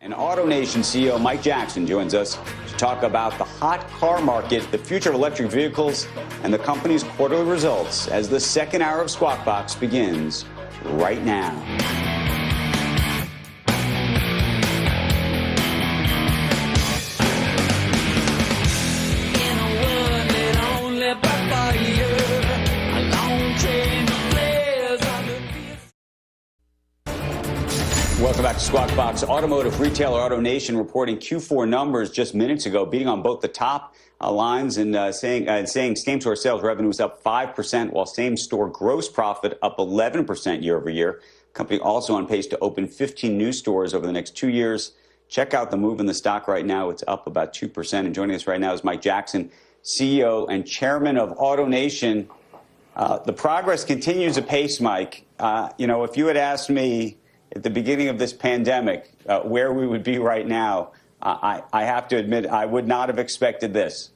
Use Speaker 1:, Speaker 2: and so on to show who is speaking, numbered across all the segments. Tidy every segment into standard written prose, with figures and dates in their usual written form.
Speaker 1: And AutoNation CEO Mike Jackson joins us to talk about the hot car market, the future of electric vehicles, and the company's quarterly results as the second hour of Squawk Box begins right now. Welcome back to Squawk Box. Automotive retailer AutoNation reporting Q4 numbers just minutes ago, beating on both the top lines and saying same-store sales revenue was up 5%, while same-store gross profit up 11% year over year. Company also on pace to open 15 new stores over the next 2 years. Check out the move in the stock right now. It's up about 2%. And joining us right now is Mike Jackson, CEO and chairman of AutoNation. The progress continues apace, Mike. If you had asked me at the beginning of this pandemic, where we would be right now, I have to admit I would not have expected this.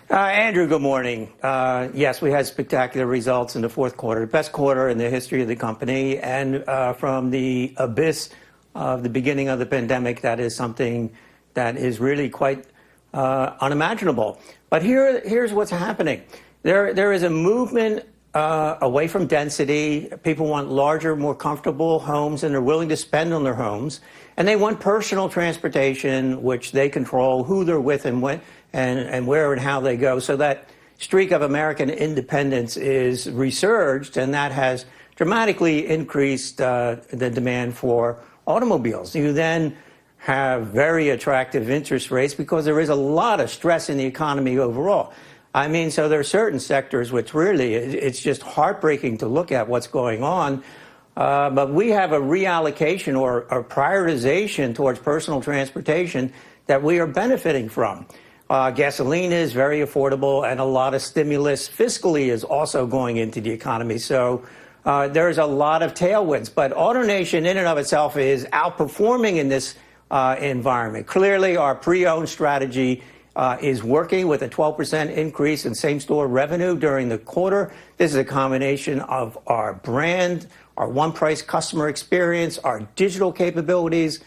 Speaker 2: Andrew, good morning. Yes, we had spectacular results in the fourth quarter, the best quarter in the history of the company. And from the abyss of the beginning of the pandemic, that is something that is really quite unimaginable. But here's what's happening. There is a movement away from density. People want larger, more comfortable homes, and they're willing to spend on their homes. And they want personal transportation, which they control who they're with and when and where and how they go. So that streak of American independence is resurged, and that has dramatically increased the demand for automobiles. You then have very attractive interest rates because there is a lot of stress in the economy overall. I mean, so there are certain sectors which really, it's just heartbreaking to look at what's going on. But we have a reallocation or a prioritization towards personal transportation that we are benefiting from. Gasoline is very affordable, and a lot of stimulus fiscally is also going into the economy. So there's a lot of tailwinds. But AutoNation in and of itself is outperforming in this environment. Clearly, our pre-owned strategy is working with a 12% increase in same-store revenue during the quarter. This is a combination of our brand, our one-price customer experience, our digital capabilities.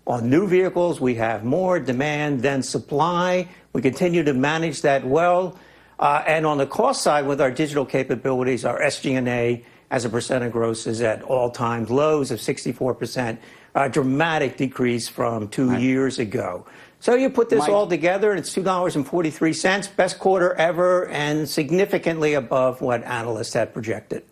Speaker 2: On new vehicles, we have more demand than supply. We continue to manage that well. And on the cost side, with our digital capabilities, our SG&A as a percent of gross is at all-time lows of 64%, a dramatic decrease from 2 years ago. So you put this all together, and it's $2.43, best quarter ever, and significantly above what analysts had projected.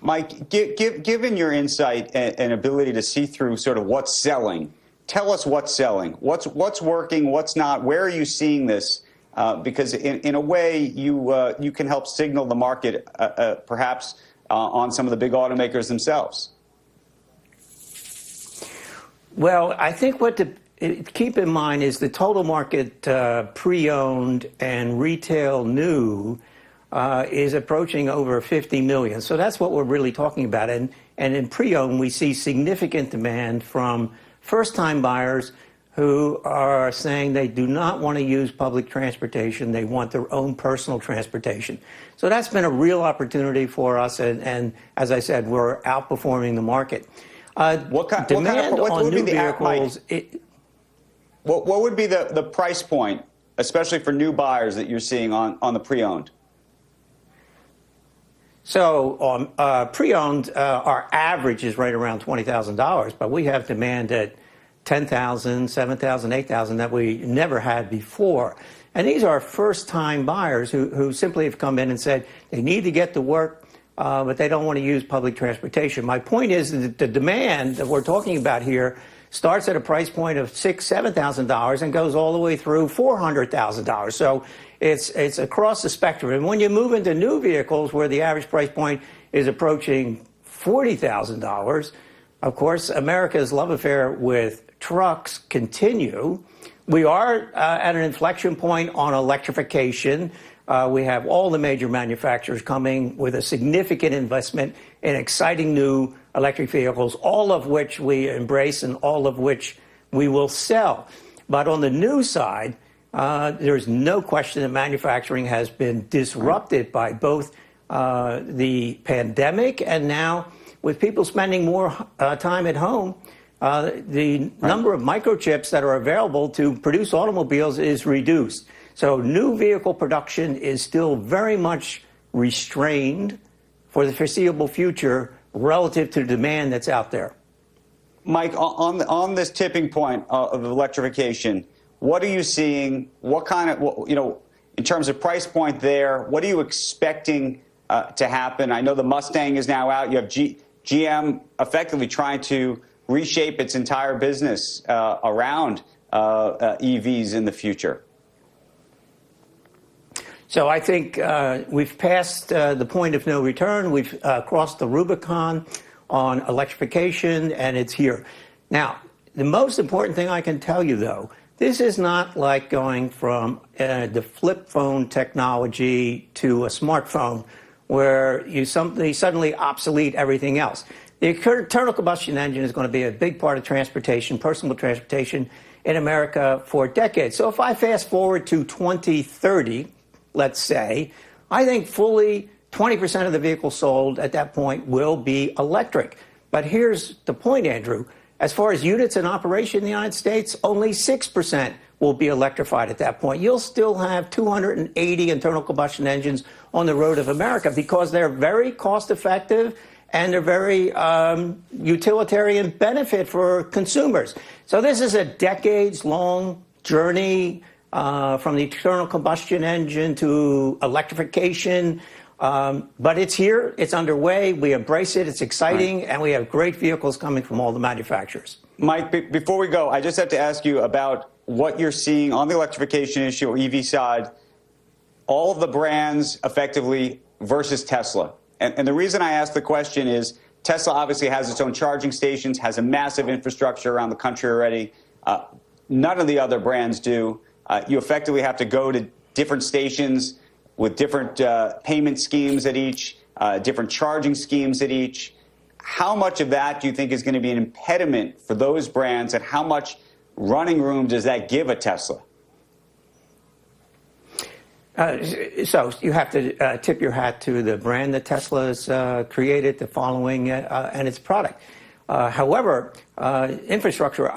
Speaker 1: Mike, given your insight and ability to see through sort of what's selling, tell us what's selling. What's working, what's not? Where are you seeing this? Because in a way, you can help signal the market, perhaps on some of the big automakers themselves.
Speaker 2: Well, I think what to keep in mind is the total market pre-owned and retail new is approaching over 50 million. So that's what we're really talking about. And in pre-owned, we see significant demand from first-time buyers who are saying they do not want to use public transportation. They want their own personal transportation. So that's been a real opportunity for us. And as I said, we're outperforming the market. What would be
Speaker 1: the price point, especially for new buyers, that you're seeing on the pre-owned?
Speaker 2: So on pre-owned, our average is right around $20,000, but we have demand at $10,000, $7,000, $8,000 that we never had before. And these are first-time buyers who simply have come in and said they need to get to work, but they don't want to use public transportation. My point is that the demand that we're talking about here starts at a price point of $6,000, $7,000 and goes all the way through $400,000. So it's across the spectrum. And when you move into new vehicles where the average price point is approaching $40,000, of course, America's love affair with trucks continue. We are at an inflection point on electrification. We have all the major manufacturers coming with a significant investment in exciting new electric vehicles, all of which we embrace and all of which we will sell. But on the new side, there's no question that manufacturing has been disrupted by both the pandemic and now with people spending more time at home, the number of microchips that are available to produce automobiles is reduced. So new vehicle production is still very much restrained for the foreseeable future relative to the demand that's out there.
Speaker 1: Mike, on this tipping point of electrification, what are you seeing? What kind of, in terms of price point there, what are you expecting to happen? I know the Mustang is now out. You have GM effectively trying to reshape its entire business around EVs in the future.
Speaker 2: So I think we've passed the point of no return. We've crossed the Rubicon on electrification, and it's here. Now, the most important thing I can tell you, though, this is not like going from the flip phone technology to a smartphone where you suddenly obsolete everything else. The internal combustion engine is going to be a big part of transportation, personal transportation in America for decades. So if I fast forward to 2030, let's say, I think fully 20% of the vehicles sold at that point will be electric. But here's the point, Andrew. As far as units in operation in the United States, only 6% will be electrified at that point. You'll still have 280 internal combustion engines on the road of America because they're very cost effective and they're very utilitarian benefit for consumers. So this is a decades-long journey from the internal combustion engine to electrification. But it's here, it's underway, we embrace it, it's exciting, and we have great vehicles coming from all the manufacturers.
Speaker 1: Mike, before we go, I just have to ask you about what you're seeing on the electrification issue or EV side, all of the brands effectively versus Tesla. And the reason I ask the question is Tesla obviously has its own charging stations, has a massive infrastructure around the country already. None of the other brands do. You effectively have to go to different stations with different payment schemes at each, different charging schemes at each. How much of that do you think is going to be an impediment for those brands, and how much running room does that give a Tesla?
Speaker 2: So you have to tip your hat to the brand that Tesla's created, the following, and its product. However, infrastructure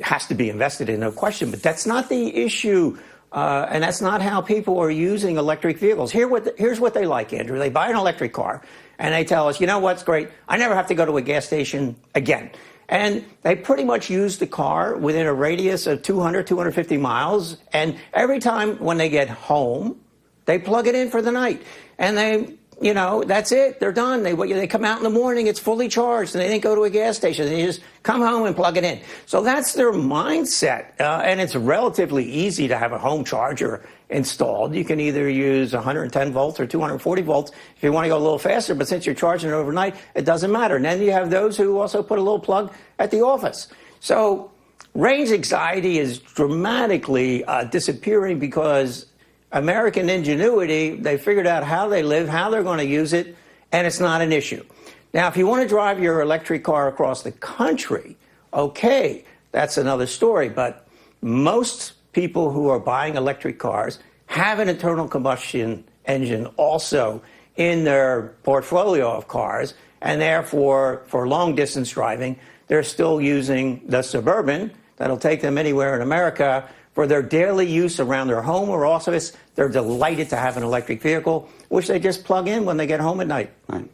Speaker 2: has to be invested in, no question, but that's not the issue. And that's not how people are using electric vehicles. Here's what they like, Andrew. They buy an electric car, and they tell us, you know what's great? I never have to go to a gas station again. And they pretty much use the car within a radius of 200, 250 miles. And every time when they get home, they plug it in for the night. And they, that's it. They're done. They come out in the morning, it's fully charged, and they didn't go to a gas station. They just come home and plug it in. So that's their mindset. And it's relatively easy to have a home charger installed. You can either use 110 volts or 240 volts if you want to go a little faster. But since you're charging it overnight, it doesn't matter. And then you have those who also put a little plug at the office. So range anxiety is dramatically disappearing because American ingenuity, they figured out how they live, how they're going to use it, and it's not an issue. Now, if you want to drive your electric car across the country, okay, that's another story. But most people who are buying electric cars have an internal combustion engine also in their portfolio of cars, and therefore, for long-distance driving, they're still using the Suburban that'll take them anywhere in America. For their daily use around their home or office, they're delighted to have an electric vehicle, which they just plug in when they get home at night.
Speaker 1: Right.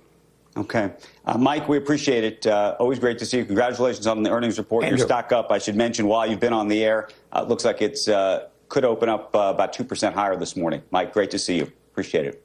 Speaker 1: Okay. Mike, we appreciate it. Always great to see you. Congratulations on the earnings report.
Speaker 2: Andrew.
Speaker 1: Your stock up. I should mention, while you've been on the air, it looks like it's could open up about 2% higher this morning. Mike, great to see you. Appreciate it.